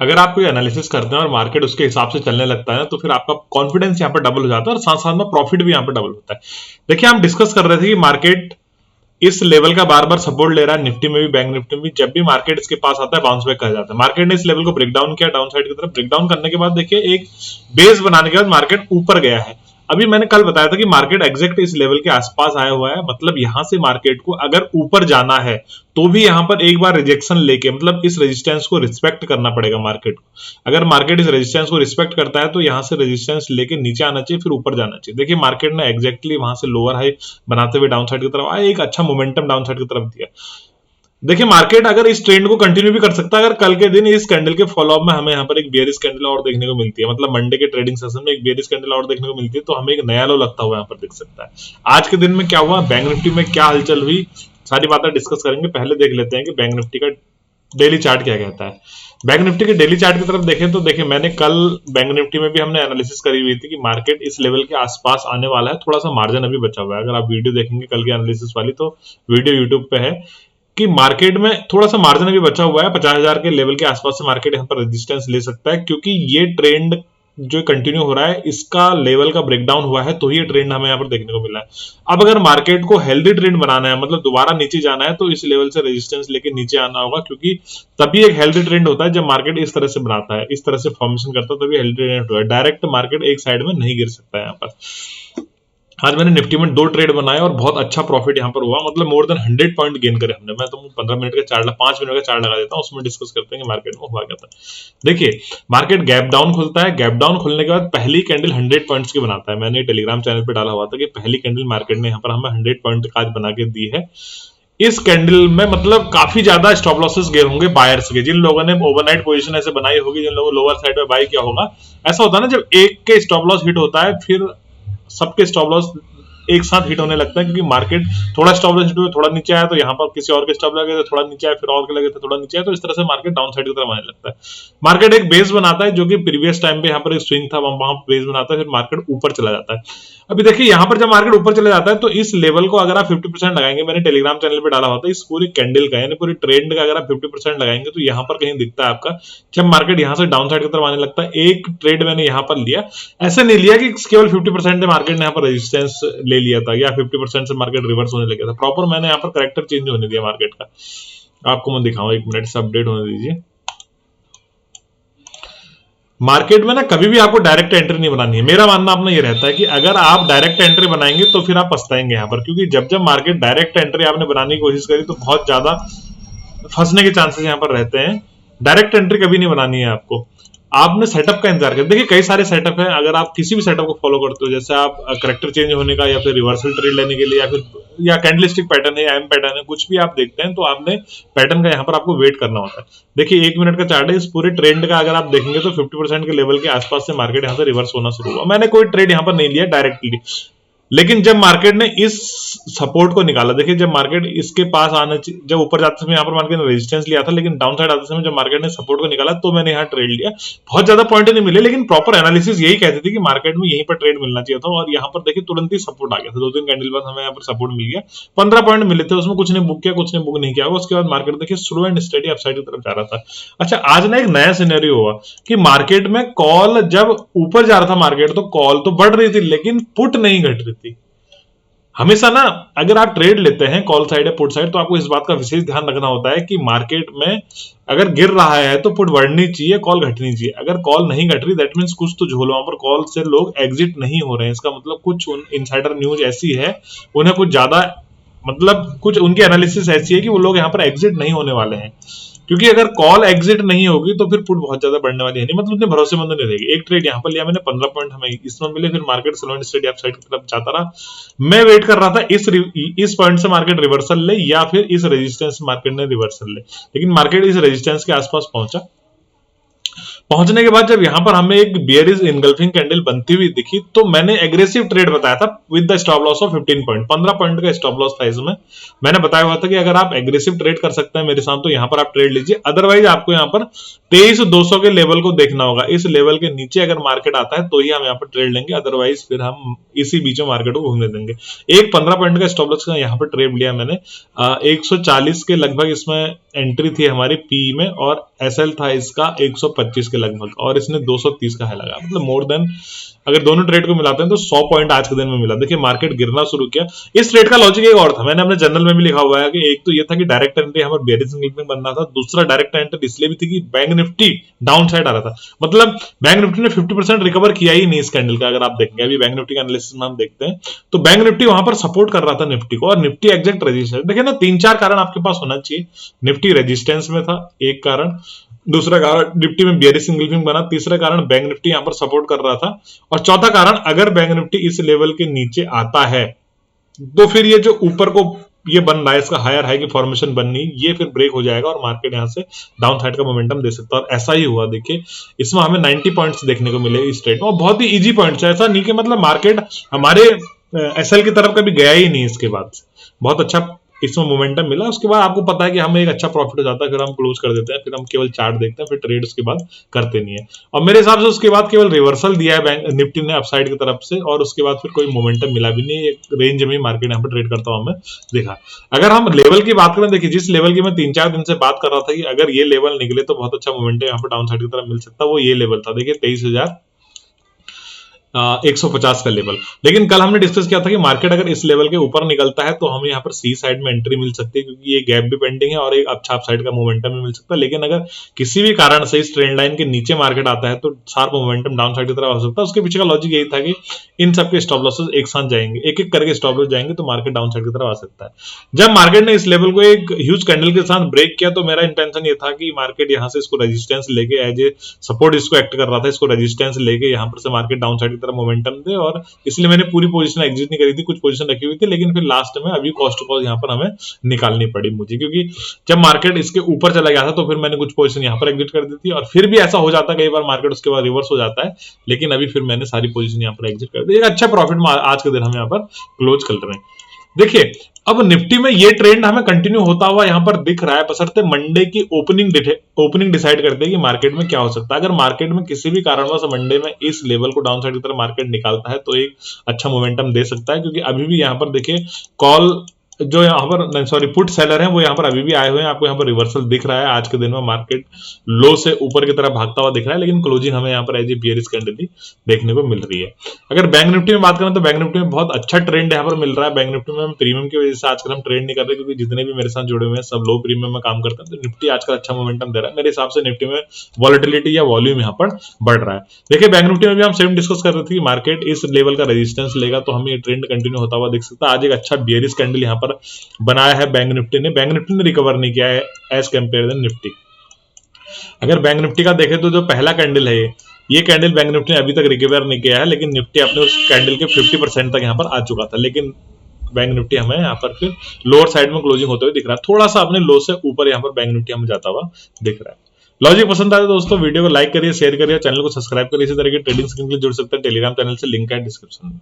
अगर आप कोई एनालिसिस करते हैं और मार्केट उसके हिसाब से चलने लगता है ना, तो फिर आपका कॉन्फिडेंस यहाँ पर डबल हो जाता है और साथ साथ में प्रॉफिट भी यहाँ पर डबल होता है। देखिए, हम डिस्कस कर रहे थे कि मार्केट इस लेवल का बार बार सपोर्ट ले रहा है, निफ्टी में भी, बैंक निफ्टी में भी। जब भी मार्केट इसके पास आता है, बाउंस बैक कर जाता है। मार्केट ने इस लेवल को ब्रेक डाउन किया डाउन साइड की तरफ। ब्रेक डाउन करने के बाद देखिए एक बेस बनाने के बाद मार्केट ऊपर गया है। अभी मैंने कल बताया था कि मार्केट एग्जैक्ट इस लेवल के आसपास आया हुआ है, मतलब यहां से मार्केट को अगर ऊपर जाना है तो भी यहां पर एक बार रिजेक्शन लेके, मतलब इस रेजिस्टेंस को रिस्पेक्ट करना पड़ेगा मार्केट को। अगर मार्केट इस रेजिस्टेंस को रिस्पेक्ट करता है तो यहां से रेजिस्टेंस लेके नीचे आना चाहिए, फिर ऊपर जाना चाहिए। देखिए मार्केट ने एग्जैक्टली वहां से लोअर हाई बनाते हुए डाउन साइड की तरफ आया, एक अच्छा मोमेंटम डाउन साइड की तरफ दिया। देखिए मार्केट अगर इस ट्रेंड को कंटिन्यू भी कर सकता है, अगर कल के दिन इस कैंडल के फॉलो अप में हमें यहाँ पर एक बेयरिश कैंडल और देखने को मिलती है, मतलब मंडे के ट्रेडिंग सेशन में एक बेयरिश कैंडल और देखने को मिलती है, तो हमें एक नया लो लगता हुआ यहाँ पर दिख सकता है। आज के दिन में क्या हुआ, बैंक निफ्टी में क्या हलचल हुई, सारी बातें डिस्कस करेंगे। पहले देख लेते हैं कि बैंक निफ्टी का डेली चार्ट क्या कहता है। बैंक निफ्टी के डेली चार्ट की तरफ देखें तो देखिए, मैंने कल बैंक निफ्टी में भी हमने एनालिसिस करी हुई थी कि मार्केट इस लेवल के आसपास आने वाला है, थोड़ा सा मार्जिन अभी बचा हुआ है। अगर आप वीडियो देखेंगे कल की एनालिसिस वाली, तो वीडियो यूट्यूब पे है कि मार्केट में थोड़ा सा मार्जिन अभी बचा हुआ है। 50,000 के लेवल के आसपास से मार्केट यहाँ पर रेजिस्टेंस ले सकता है, क्योंकि ये ट्रेंड जो कंटिन्यू हो रहा है, इसका लेवल का ब्रेकडाउन हुआ है, तो ये ट्रेंड हमें यहाँ पर देखने को मिला है। अब अगर मार्केट को हेल्दी ट्रेंड बनाना है, मतलब दोबारा नीचे जाना है, तो इस लेवल से रेजिस्टेंस लेके नीचे आना होगा, क्योंकि तभी एक हेल्दी ट्रेंड होता है जब मार्केट इस तरह से बनाता है, इस तरह से फॉर्मेशन करता है, तभी हेल्दी ट्रेंड होता है। डायरेक्ट मार्केट एक साइड में नहीं गिर सकता है यहाँ पर। आज मैंने निफ्टी में 2 ट्रेड बनाए और बहुत अच्छा प्रॉफिट यहाँ पर हुआ, मतलब मोर देन 100 पॉइंट गेन करे हमने। मैं तो 15 मिनट का चार्ट, 5 मिनट का चार्ट लगा देता हूँ, उसमें डिस्कस करते हैं कि मार्केट में हुआ क्या था। देखिए मार्केट गैप डाउन खुलता है, गैप डाउन खुलने के बाद पहली कैंडल 100 पॉइंट्स की बनाता है। मैंने टेलीग्राम चैनल पे डाला हुआ था कि पहली कैंडल मार्केट ने यहाँ पर हमें 100 पॉइंट का आज बना के दी है। इस कैंडल में मतलब काफी ज्यादा स्टॉप लॉसेस गए होंगे बायर्स के, जिन लोगों ने ओवरनाइट पोजीशन ऐसे बनाई होगी, जिन लोगों लोअर साइड में बाय किया होगा। ऐसा होता है ना, जब एक के स्टॉप लॉस हिट होता है, फिर सबके स्टॉप लॉस एक साथ हिट होने लगता है, क्योंकि मार्केट थोड़ा स्टॉप लॉस हिट हुआ, थोड़ा नीचे आया तो यहाँ पर किसी और के स्टॉप लगे तो थोड़ा नीचे आया, फिर और के लगे तो थोड़ा नीचे आया, तो इस तरह से मार्केट डाउन साइड की तरफ आने लगता है। मार्केट एक बेस बनाता है, जो कि प्रीवियस टाइम पे यहाँ पर एक स्विंग था, वहां बेस बनाता है, फिर मार्केट ऊपर चला जाता है। अभी देखिए यहाँ पर जब मार्केट ऊपर चले जाता है, तो इस लेवल को अगर आप 50% लगाएंगे, मैंने टेलीग्राम चैनल पे डाला हुआ था, इस पूरी कैंडल का यानी पूरी ट्रेंड का अगर आप 50% लगाएंगे, तो यहाँ पर कहीं दिखता है आपका, जब मार्केट यहाँ से डाउन साइड की तरफ आने लगता है। एक ट्रेड मैंने यहाँ पर लिया, ऐसे नहीं लिया कि केवल 50% से मार्केट ने यहाँ पर रेजिस्टेंस ले लिया था या 50% से मार्केट रिवर्स होने लगा था। प्रॉपर मैंने यहाँ पर करेक्टर चेंज होने दिया मार्केट का। आपको मैं दिखाऊं, एक मिनट से अपडेट होने दीजिए। मार्केट में ना कभी भी आपको डायरेक्ट एंट्री नहीं बनानी है। मेरा मानना अपना ये रहता है कि अगर आप डायरेक्ट एंट्री बनाएंगे तो फिर आप पछताएंगे यहाँ पर, क्योंकि जब जब मार्केट डायरेक्ट एंट्री आपने बनाने की कोशिश करी तो बहुत ज्यादा फंसने के चांसेस यहाँ पर रहते हैं। डायरेक्ट एंट्री कभी नहीं बनानी है आपको, आपने सेटअप का इंतजार कर। देखिए कई सारे सेटअप है, अगर आप किसी भी सेटअप को फॉलो करते हो, जैसे आप करेक्टर चेंज होने का या फिर रिवर्सल ट्रेड लेने के लिए या फिर या कैंडलस्टिक पैटर्न है या एम पैटर्न है, कुछ भी आप देखते हैं तो आपने पैटर्न का यहाँ पर आपको वेट करना होता है। देखिए 1 मिनट का चार्ट है, इस पूरे ट्रेंड का अगर आप देखेंगे तो 50% के लेवल के आसपास से मार्केट यहाँ से रिवर्स होना शुरू हुआ। मैंने कोई ट्रेड यहाँ पर नहीं लिया डायरेक्टली, लेकिन जब मार्केट ने इस सपोर्ट को निकाला, देखिए जब मार्केट इसके पास आने, जब ऊपर जाते समय यहाँ पर मार्केट ने रेजिस्टेंस लिया था, लेकिन डाउन साइड आते समय जब मार्केट ने सपोर्ट को निकाला तो मैंने यहाँ ट्रेड लिया। बहुत ज्यादा पॉइंट नहीं मिले, लेकिन प्रॉपर एनालिसिस यही कहती थी कि मार्केट में यहीं पर ट्रेड मिलना चाहिए था, और यहाँ पर देखिए तुरंत ही सपोर्ट आ गया था। 2-3 कैंडल बाद हमें यहाँ पर सपोर्ट मिल गया, 15 पॉइंट मिले थे, उसमें कुछ ने बुक किया, कुछ ने बुक नहीं किया। उसके बाद मार्केट देखिए स्लो एंड स्टडी अपसाइड की तरफ जा रहा था। अच्छा, आज ना एक नया सिनेरियो हुआ कि मार्केट में कॉल जब ऊपर जा रहा था मार्केट, तो कॉल तो बढ़ रही थी लेकिन पुट नहीं घट रही थी। हमेशा ना अगर आप ट्रेड लेते हैं कॉल साइड या पुट साइड, तो आपको इस बात का विशेष ध्यान रखना होता है कि मार्केट में अगर गिर रहा है तो पुट बढ़नी चाहिए, कॉल घटनी चाहिए। अगर कॉल नहीं घट रही, दैट मींस कुछ तो झोल, वहां पर कॉल से लोग एग्जिट नहीं हो रहे हैं। इसका मतलब कुछ इनसाइडर न्यूज ऐसी है, उन्हें कुछ ज्यादा, मतलब कुछ उनकी एनालिसिस ऐसी है कि वो लोग यहाँ पर एग्जिट नहीं होने वाले हैं। क्योंकि अगर कॉल एग्जिट नहीं होगी तो फिर पुट बहुत ज्यादा बढ़ने वाली है नहीं, मतलब उतने भरोसेमंद नहीं रहेगी। एक ट्रेड यहाँ पर लिया मैंने, 15 पॉइंट हमें इसमें मिले, फिर market slow and steady upside की तरफ जाता रहा। मैं वेट कर रहा था इस पॉइंट से मार्केट रिवर्सल ले या फिर इस रेजिस्टेंस से मार्केट ने रिवर्सल ले, लेकिन मार्केट इस रेजिस्टेंस के आसपास पहुंचा। पहुंचने के बाद जब यहां पर हमें एक बियरिश इनगल्फिंग कैंडल बनती हुई दिखी, तो मैंने एग्रेसिव ट्रेड बताया था with the stop loss of 15 point. 15 point का स्टॉप लॉस था इसमें। मैंने बताया हुआ था कि अगर आप एग्रेसिव ट्रेड कर सकते हैं मेरे साथ, तो यहां पर आप ट्रेड लीजिए, अदरवाइज आपको यहां पर 23,200 के लेवल को देखना होगा। इस लेवल के नीचे अगर मार्केट आता है तो ही हम यहाँ पर ट्रेड लेंगे, अदरवाइज फिर हम इसी बीच में मार्केट को घूमने देंगे। एक 15 पॉइंट का स्टॉप लॉस का यहाँ पर ट्रेड लिया मैंने। 140 के लगभग इसमें एंट्री थी हमारी पी में, और एसएल था इसका 125 के लगभग, और इसने 230 का है लगा, मतलब मोर देन अगर दोनों ट्रेड को मिलाते हैं तो 100 पॉइंट आज के दिन में मिला। देखिए मार्केट गिरना शुरू किया। इस ट्रेड का लॉजिक एक और था, मैंने अपने जर्नल में भी लिखा हुआ है कि एक तो ये था कि डायरेक्ट एंट्री हमारे बेयरिश में बनना था, दूसरा डायरेक्ट एंट्री इसलिए भी थी कि बैंक निफ्टी डाउन साइड आ रहा था। मतलब बैंक निफ्टी ने 50% रिकवर किया ही नहीं इस कैंडल का। अगर आप देखेंगे अभी बैंक निफ्टी का एनालिसिस में हम देखते हैं तो बैंक निफ्टी वहां पर सपोर्ट कर रहा था निफ्टी को, और निफ्टी एग्जैक्ट रेजिस्टेंस। देखिए ना, 3-4 कारण आपके पास होना चाहिए। निफ्टी रेजिस्टेंस में था एक कारण, दूसरा कारण निफ्टी में बियरिश इंगल्फिंग बना, तीसरा कारण बैंक निफ्टी यहां पर सपोर्ट कर रहा था, और चौथा कारण अगर बैंक निफ्टी इस लेवल के नीचे आता है तो फिर ये जो ऊपर को ये बन रहा है, इसका हायर हाई की फॉर्मेशन बननी, ये फिर ब्रेक हो जाएगा और मार्केट यहां से डाउन साइड का मोमेंटम दे सकता है। और ऐसा ही हुआ। देखिए इसमें हमें 90 पॉइंट्स देखने को मिले इस ट्रेड में, और बहुत ही इजी पॉइंट्स है। ऐसा नहीं कि मतलब मार्केट हमारे एसएल की तरफ कभी गया ही नहीं। इसके बाद बहुत अच्छा इसमें मोमेंटम मिला। उसके बाद आपको पता है कि हमें एक अच्छा प्रॉफिट हो जाता है, फिर हम क्लोज कर देते हैं, फिर हम केवल चार्ट देखते हैं, फिर ट्रेड उसके बाद करते नहीं है। और मेरे हिसाब से उसके बाद केवल रिवर्सल दिया है बैंक निफ्टी ने अपसाइड की तरफ से, और उसके बाद फिर कोई मोमेंटम मिला भी नहीं। एक रेंज में मार्केट यहाँ पर ट्रेड करता हुआ हमें देखा। अगर हम लेवल की बात करें, देखिए जिस लेवल की मैं 3-4 दिन से बात कर रहा था कि अगर ये लेवल निकले तो बहुत अच्छा मोमेंटम यहाँ पर डाउन साइड की तरफ मिल सकता है, वो ये लेवल था। देखिए 23,150 का लेवल। लेकिन कल हमने डिस्कस किया था कि मार्केट अगर इस लेवल के ऊपर निकलता है तो हमें यहाँ पर सी साइड में एंट्री मिल सकती है, क्योंकि ये गैप भी पेंडिंग है और एक अच्छा अपसाइड का मोमेंटम भी मिल सकता है। लेकिन अगर किसी भी कारण से इस ट्रेंड लाइन के नीचे मार्केट आता है तो शार्प मोमेंटम डाउन साइड की तरफ आ सकता है। उसके पीछे का लॉजिक यही था कि इन सबके स्टॉप लॉसेस एक साथ जाएंगे, एक एक करके स्टॉप लॉस जाएंगे तो मार्केट डाउन साइड की तरफ आ सकता है। जब मार्केट ने इस लेवल को एक ह्यूज कैंडल के साथ ब्रेक किया तो मेरा इंटेंशन ये था कि मार्केट यहाँ से इसको रेजिस्टेंस लेके एज ए सपोर्ट इसको एक्ट कर रहा था, इसको रेजिस्टेंस लेके यहाँ पर से मार्केट डाउन साइड की तरफ मोमेंटम दे, और इसलिए मैंने पूरी पोजीशन एग्जिट नहीं करी थी, कुछ पोजीशन रखी हुई थी। लेकिन फिर लास्ट में अभी कॉस्ट टू कॉस्ट यहाँ पर हमें निकालनी पड़ी मुझे, क्योंकि जब मार्केट इसके ऊपर चला गया था तो फिर मैंने कुछ पोजीशन यहाँ पर एग्जिट कर दी थी, और फिर भी ऐसा हो जाता है कई बार मार्केट उसके बाद रिवर्स हो जाता है। लेकिन अभी फिर मैंने सारी पोजीशन यहाँ पर एग्जिट कर दी। एक अच्छा प्रॉफिट आज के दिन हम यहाँ पर क्लोज कर रहे हैं। देखिए अब निफ्टी में ये ट्रेंड हमें कंटिन्यू होता हुआ यहां पर दिख रहा है, बशर्ते मंडे की ओपनिंग डिसाइड करते हैं कि मार्केट में क्या हो सकता है। अगर मार्केट में किसी भी कारणवश मंडे में इस लेवल को डाउन साइड की तरफ मार्केट निकालता है तो एक अच्छा मोमेंटम दे सकता है, क्योंकि अभी भी यहां पर देखिए कॉल जो यहाँ पर सॉरी पुट सेलर हैं वो यहाँ पर अभी भी आए हुए हैं। आपको यहाँ पर रिवर्सल दिख रहा है, आज के दिन में मार्केट लो से ऊपर की तरफ भागता हुआ दिख रहा है, लेकिन क्लोजिंग हमें यहाँ पर एज ए बियरिश कैंडल देखने को मिल रही है। अगर बैंक निफ्टी में बात करें तो बैंक निफ्टी में बहुत अच्छा ट्रेंड यहाँ पर मिल रहा है। बैंक निफ्टी में हम प्रीमियम की वजह से आजकल हम ट्रेड नहीं कर रहे, क्योंकि जितने भी मेरे साथ जुड़े हुए हैं सब लो प्रीमियम में काम करते हैं, तो निफ्टी आजकल अच्छा मोमेंटम दे रहा है। मेरे हिसाब से निफ्टी में वॉलेटिलिटी या वॉल्यूम यहाँ पर बढ़ रहा है। देखिए बैंक निफ्टी में भी हम सेम डिस्कस कर रहे थे कि मार्केट इस लेवल का रेजिस्टेंस लेगा तो हमें ये ट्रेंड कंटिन्यू होता हुआ दिख सकता है। आज एक अच्छा बियरिश कैंडल यहाँ पर बनाया है बैंक निफ्टी ने रिकवर नहीं किया है एज कंपेयर देन निफ्टी। अगर बैंक निफ्टी का देखें तो जो पहला कैंडल है ये कैंडल बैंक निफ्टी ने अभी तक रिकवर नहीं किया है, लेकिन निफ्टी अपने उस कैंडल के 50% तक यहाँ पर आ चुका था। लेकिन बैंक निफ्टी हमें यहाँ पर फिर लोअर साइड में क्लोजिंग होते हुए दिख रहा है, थोड़ा सा अपने लो से ऊपर यहाँ पर बैंक निफ्टी हमें जाता हुआ दिख रहा है। लॉजिक पसंद आए तो दोस्तों वीडियो को लाइक करिए, शेयर करिए, चैनल को सब्सक्राइब करिए। इसी तरह के ट्रेडिंग स्कीम के लिए जुड़ सकते हैं टेलीग्राम चैनल से, लिंक है डिस्क्रिप्शन में।